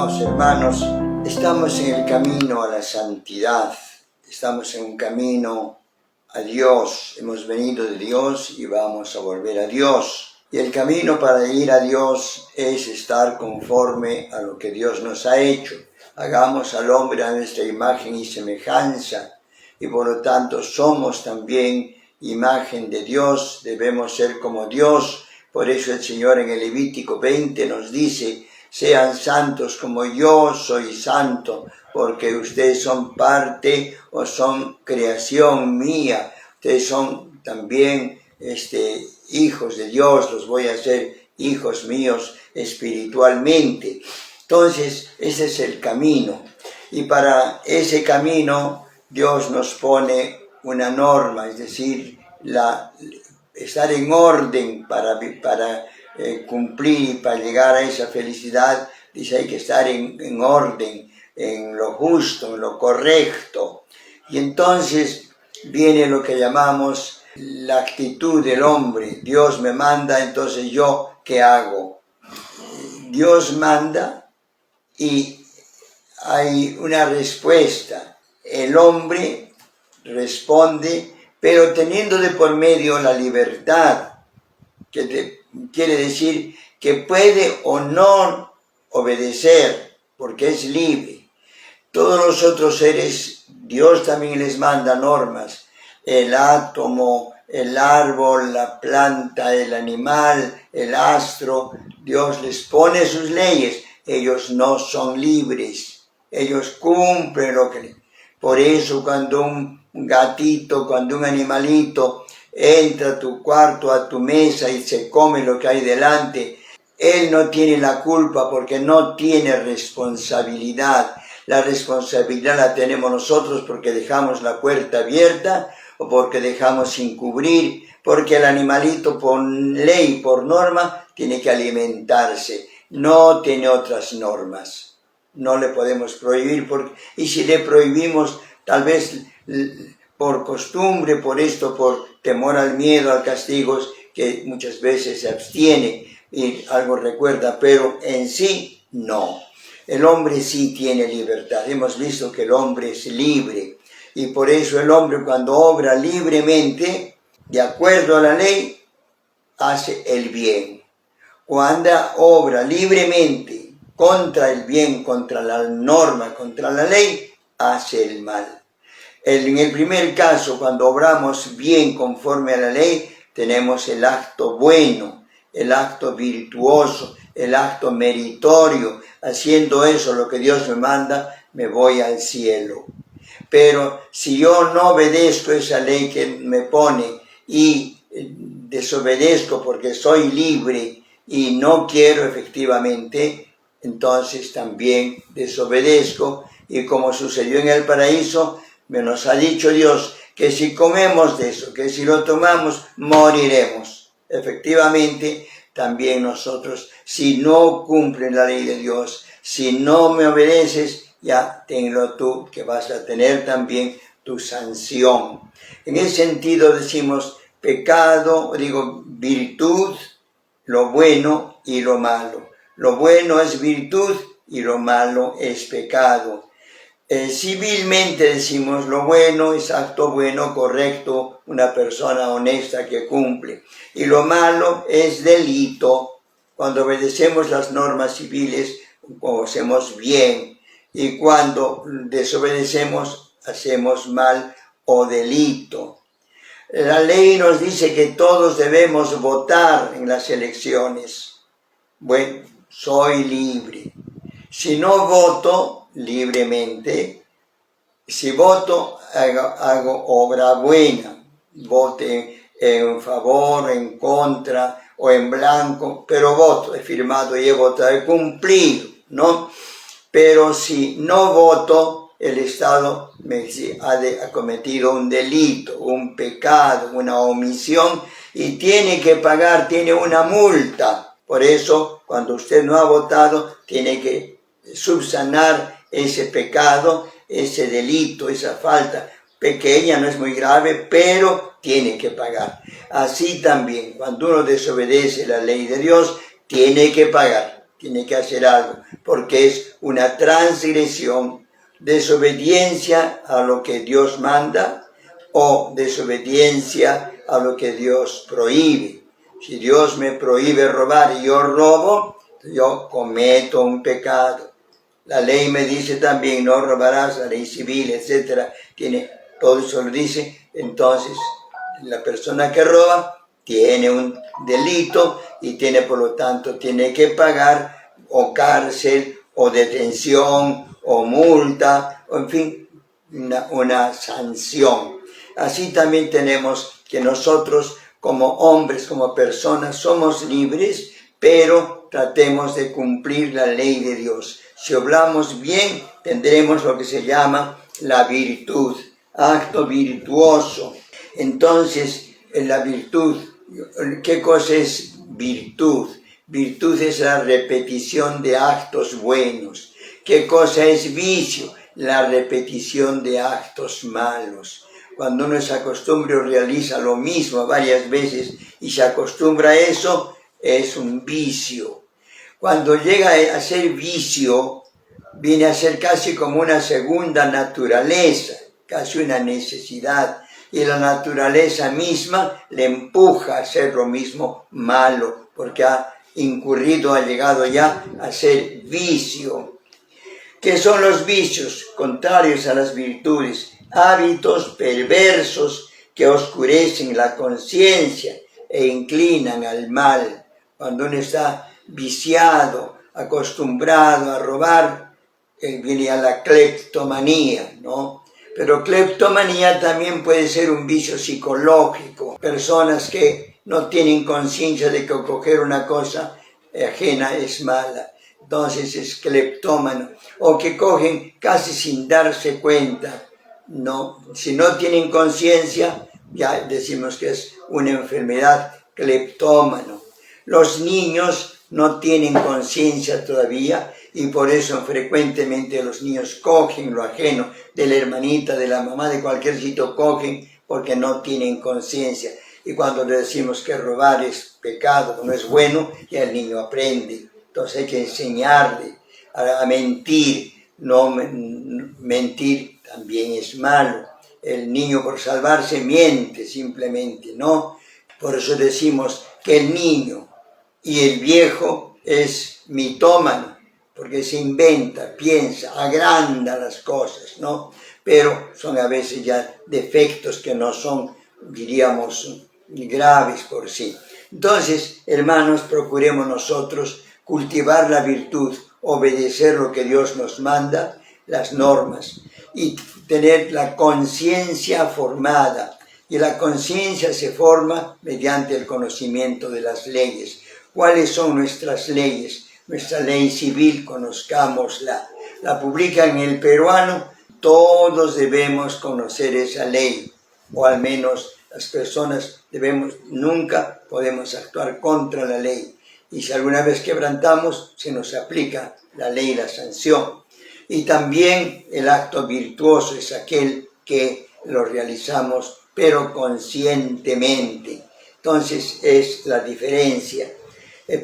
Amados hermanos, estamos en el camino a la santidad, estamos en un camino a Dios, hemos venido de Dios y vamos a volver a Dios. Y el camino para ir a Dios es estar conforme a lo que Dios nos ha hecho. Hagamos al hombre a nuestra imagen y semejanza, y por lo tanto somos también imagen de Dios, debemos ser como Dios. Por eso el Señor en el Levítico 20 nos dice: sean santos como yo soy santo, porque ustedes son parte o son creación mía, ustedes son también hijos de Dios, los voy a hacer hijos míos espiritualmente. Entonces, ese es el camino, y para ese camino Dios nos pone una norma, es decir, estar en orden para cumplir, para llegar a esa felicidad. Dice, hay que estar en orden, en lo justo, en lo correcto. Y entonces viene lo que llamamos la actitud del hombre. Dios me manda, entonces yo, ¿qué hago? Dios manda y hay una respuesta. El hombre responde, pero teniendo de por medio la libertad, que quiere decir que puede o no obedecer, porque es libre. Todos los otros seres, Dios también les manda normas. El átomo, el árbol, la planta, el animal, el astro, Dios les pone sus leyes. Ellos no son libres, ellos cumplen lo que... Por eso cuando un gatito, cuando un animalito entra a tu cuarto, a tu mesa y se come lo que hay delante, él no tiene la culpa porque no tiene responsabilidad. La responsabilidad la tenemos nosotros porque dejamos la puerta abierta o porque dejamos sin cubrir, porque el animalito por ley, por norma, tiene que alimentarse, no tiene otras normas. No le podemos prohibir, y si le prohibimos, tal vez por costumbre, por esto, por temor al miedo, al castigo, que muchas veces se abstiene y algo recuerda, pero en sí no. El hombre sí tiene libertad. Hemos visto que el hombre es libre, y por eso el hombre, cuando obra libremente, de acuerdo a la ley, hace el bien. Cuando obra libremente contra el bien, contra la norma, contra la ley, hace el mal. En el primer caso, cuando obramos bien conforme a la ley, tenemos el acto bueno, el acto virtuoso, el acto meritorio. Haciendo eso, lo que Dios me manda, me voy al cielo. Pero si yo no obedezco esa ley que me pone y desobedezco porque soy libre y no quiero efectivamente, entonces también desobedezco, y como sucedió en el paraíso, nos ha dicho Dios que si comemos de eso, que si lo tomamos, moriremos. Efectivamente, también nosotros, si no cumplen la ley de Dios, si no me obedeces, ya tenlo tú, que vas a tener también tu sanción. En ese sentido decimos pecado, virtud, lo bueno y lo malo. Lo bueno es virtud y lo malo es pecado. Civilmente decimos lo bueno es acto bueno, correcto, una persona honesta que cumple. Y lo malo es delito. Cuando obedecemos las normas civiles, hacemos bien. Y cuando desobedecemos, hacemos mal o delito. La ley nos dice que todos debemos votar en las elecciones. Bueno, soy libre. Si no voto libremente, si voto, hago obra buena. Vote en favor, en contra o en blanco, pero voto, he firmado y he votado, he cumplido, ¿no? Pero si no voto, el Estado ha cometido un delito, un pecado, una omisión, y tiene que pagar, tiene una multa. Por eso, cuando usted no ha votado, tiene que subsanar ese pecado, ese delito, esa falta pequeña, no es muy grave, pero tiene que pagar. Así también, cuando uno desobedece la ley de Dios, tiene que pagar. tiene que hacer algo, porque es una transgresión, desobediencia a lo que Dios manda o desobediencia a lo que Dios prohíbe. Si Dios me prohíbe robar y yo robo, yo cometo un pecado. La ley me dice también, no robarás, la ley civil, etc. Todo eso lo dice. Entonces, la persona que roba tiene un delito y tiene, por lo tanto, tiene que pagar o cárcel o detención o multa, o en fin, una sanción. Así también tenemos que nosotros como hombres, como personas, somos libres, pero tratemos de cumplir la ley de Dios. Si obramos bien, tendremos lo que se llama la virtud, acto virtuoso. Entonces, en la virtud, ¿qué cosa es virtud? Virtud es la repetición de actos buenos. ¿Qué cosa es vicio? La repetición de actos malos. Cuando uno se acostumbra o realiza lo mismo varias veces y se acostumbra a eso, es un vicio. Cuando llega a ser vicio, viene a ser casi como una segunda naturaleza, casi una necesidad. Y la naturaleza misma le empuja a hacer lo mismo malo, porque ha llegado ya a ser vicio. ¿Qué son los vicios? Contrarios a las virtudes. Hábitos perversos que oscurecen la conciencia e inclinan al mal. Cuando uno está viciado, acostumbrado a robar, viene a la cleptomanía, ¿no? Pero cleptomanía también puede ser un vicio psicológico. Personas que no tienen conciencia de que coger una cosa ajena es mala. Entonces es cleptómano. O que cogen casi sin darse cuenta. No, si no tienen conciencia, ya decimos que es una enfermedad cleptómano. Los niños no tienen conciencia todavía y por eso frecuentemente los niños cogen lo ajeno de la hermanita, de la mamá, de cualquier sitio cogen porque no tienen conciencia. Y cuando le decimos que robar es pecado, no es bueno, ya el niño aprende. Entonces hay que enseñarle a mentir. No mentir también es malo. El niño por salvarse miente simplemente, ¿no? Por eso decimos que el niño y el viejo es mitómano, porque se inventa, piensa, agranda las cosas, ¿no? Pero son a veces ya defectos que no son, diríamos, graves por sí. Entonces, hermanos, procuremos nosotros cultivar la virtud, obedecer lo que Dios nos manda, las normas, y tener la conciencia formada. Y la conciencia se forma mediante el conocimiento de las leyes. ¿Cuáles son nuestras leyes? Nuestra ley civil, conozcámosla. La publican en el peruano, todos debemos conocer esa ley, o al menos las personas nunca podemos actuar contra la ley. Y si alguna vez quebrantamos, se nos aplica la ley y la sanción. Y también el acto virtuoso es aquel que lo realizamos, pero conscientemente. Entonces es la diferencia.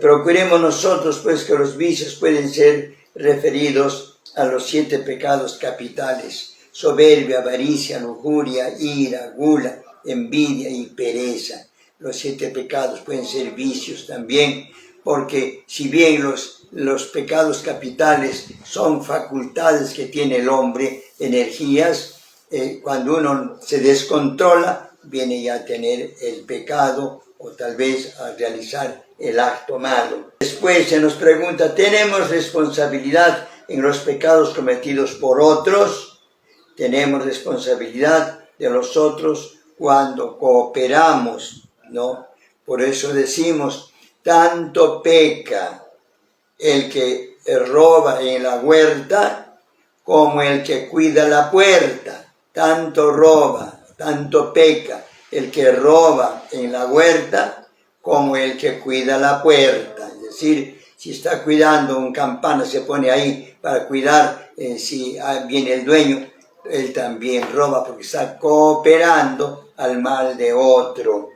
Procuremos nosotros, pues, que los vicios pueden ser referidos a los 7 pecados capitales: soberbia, avaricia, lujuria, ira, gula, envidia y pereza. Los 7 pecados pueden ser vicios también, porque si bien los pecados capitales son facultades que tiene el hombre, energías, cuando uno se descontrola, viene ya a tener el pecado o tal vez a realizar el acto malo. Después se nos pregunta, ¿tenemos responsabilidad en los pecados cometidos por otros? Tenemos responsabilidad de los otros cuando cooperamos, ¿no? Por eso decimos, tanto peca el que roba en la huerta como el que cuida la puerta. Tanto roba, tanto peca el que roba en la huerta como el que cuida la puerta. Es decir, si está cuidando un campana, se pone ahí para cuidar, si viene el dueño, él también roba porque está cooperando al mal de otro,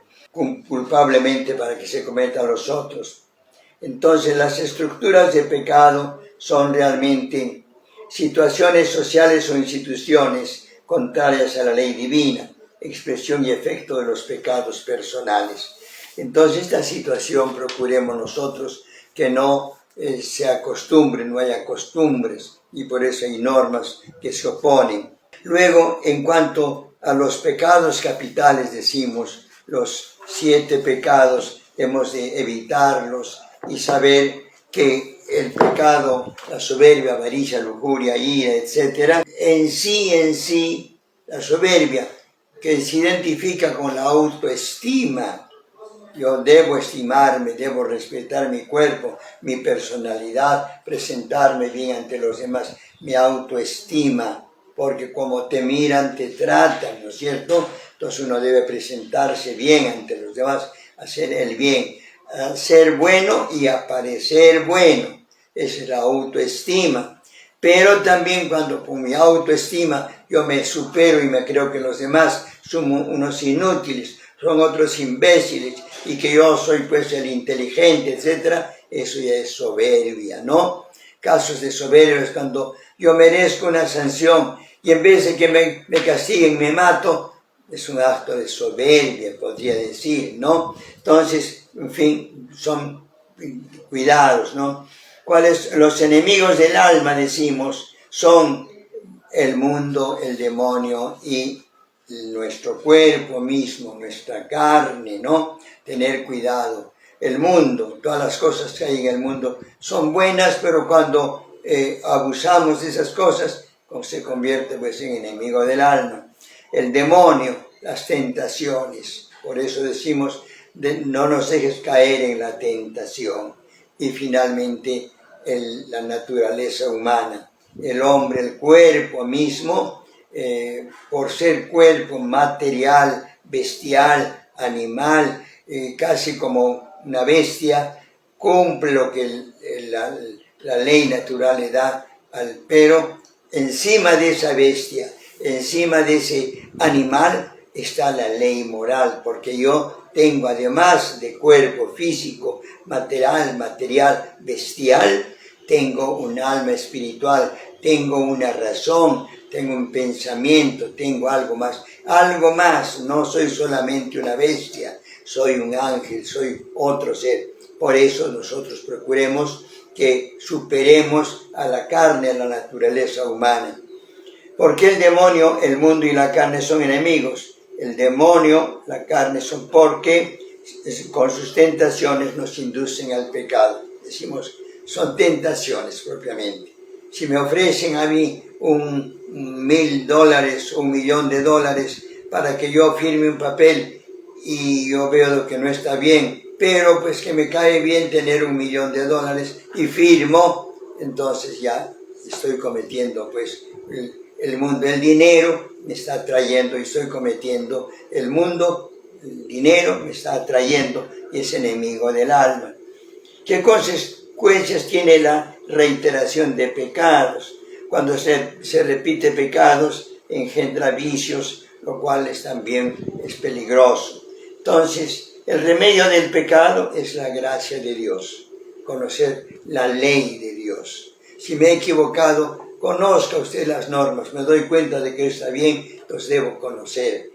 culpablemente para que se cometan los otros. Entonces las estructuras de pecado son realmente situaciones sociales o instituciones contrarias a la ley divina, expresión y efecto de los pecados personales. Entonces esta situación procuremos nosotros que no se acostumbre, no haya costumbres, y por eso hay normas que se oponen. Luego, en cuanto a los pecados capitales, decimos, los 7 pecados hemos de evitarlos y saber que el pecado, la soberbia, avaricia, lujuria, ira, etc., en sí, la soberbia, que se identifica con la autoestima. Yo debo estimarme, debo respetar mi cuerpo, mi personalidad, presentarme bien ante los demás, mi autoestima, porque como te miran, te tratan, ¿no es cierto? Entonces uno debe presentarse bien ante los demás, hacer el bien, ser bueno y aparecer bueno. Esa es la autoestima. Pero también cuando con mi autoestima yo me supero y me creo que los demás son unos inútiles, son otros imbéciles, y que yo soy pues el inteligente, etc., eso ya es soberbia, ¿no? Casos de soberbia es cuando yo merezco una sanción y en vez de que me castiguen, me mato, es un acto de soberbia, podría decir, ¿no? Entonces, en fin, son cuidados, ¿no? ¿Cuáles? Los enemigos del alma, decimos, son el mundo, el demonio y nuestro cuerpo mismo, nuestra carne, ¿no? Tener cuidado. El mundo, todas las cosas que hay en el mundo son buenas, pero cuando abusamos de esas cosas, se convierte pues en enemigo del alma. El demonio, las tentaciones, por eso decimos, no nos dejes caer en la tentación. Y finalmente, la naturaleza humana, el hombre, el cuerpo mismo, por ser cuerpo material, bestial, animal, casi como una bestia, cumple lo que la ley natural le da, pero encima de esa bestia, encima de ese animal, está la ley moral, porque yo tengo, además de cuerpo físico, material, bestial, tengo un alma espiritual, tengo una razón, tengo un pensamiento, tengo algo más, no soy solamente una bestia, soy un ángel, soy otro ser. Por eso nosotros procuremos que superemos a la carne, a la naturaleza humana. Porque el demonio, el mundo y la carne son enemigos. El demonio, la carne son porque con sus tentaciones nos inducen al pecado. Decimos, son tentaciones propiamente. Si me ofrecen a mí $1.000 o $1.000.000 para que yo firme un papel y yo veo lo que no está bien, pero pues que me cae bien tener $1.000.000 y firmo, entonces ya estoy cometiendo pues el mundo, el dinero me está atrayendo y estoy cometiendo el mundo, el dinero me está atrayendo y es enemigo del alma. ¿Qué consecuencias tiene la reiteración de pecados? Cuando se repite pecados, engendra vicios, lo cual también es peligroso. Entonces, el remedio del pecado es la gracia de Dios, conocer la ley de Dios. Si me he equivocado, conozca usted las normas, me doy cuenta de que está bien, los debo conocer.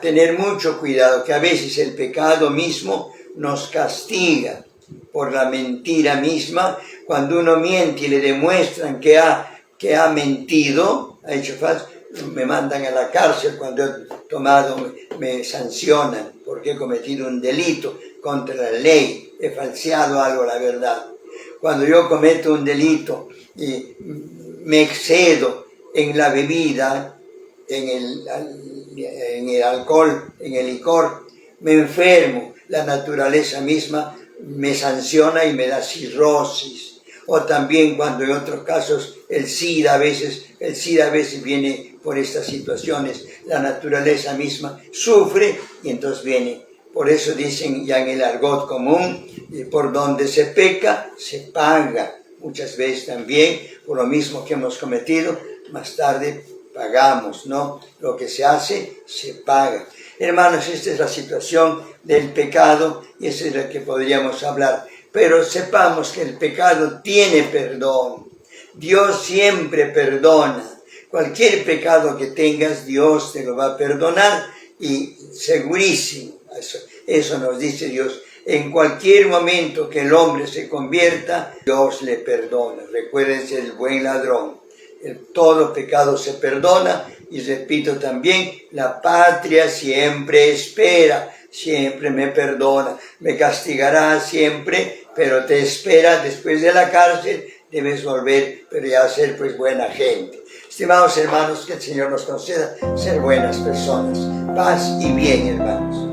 Tener mucho cuidado, que a veces el pecado mismo nos castiga por la mentira misma. Cuando uno miente y le demuestran que ha mentido, ha hecho falso, me mandan a la cárcel. Cuando he tomado, me sancionan porque he cometido un delito contra la ley, he falseado algo a la verdad. Cuando yo cometo un delito y me excedo en la bebida, en el alcohol, en el licor, me enfermo, la naturaleza misma me sanciona y me da cirrosis. O también cuando en otros casos el SIDA a veces viene por estas situaciones, la naturaleza misma sufre y entonces viene. Por eso dicen ya en el argot común, por donde se peca, se paga. Muchas veces también, por lo mismo que hemos cometido, más tarde pagamos, ¿no? Lo que se hace, se paga. Hermanos, esta es la situación del pecado y esa es la que podríamos hablar. pero sepamos que el pecado tiene perdón. Dios siempre perdona. Cualquier pecado que tengas, Dios te lo va a perdonar y segurísimo. Eso nos dice Dios. En cualquier momento que el hombre se convierta, Dios le perdona. Recuérdense el buen ladrón. Todo pecado se perdona y repito también, la patria siempre espera, siempre me perdona, me castigará siempre, pero te espera después de la cárcel, debes volver, pero ya ser pues buena gente. Estimados hermanos, que el Señor nos conceda ser buenas personas. Paz y bien, hermanos.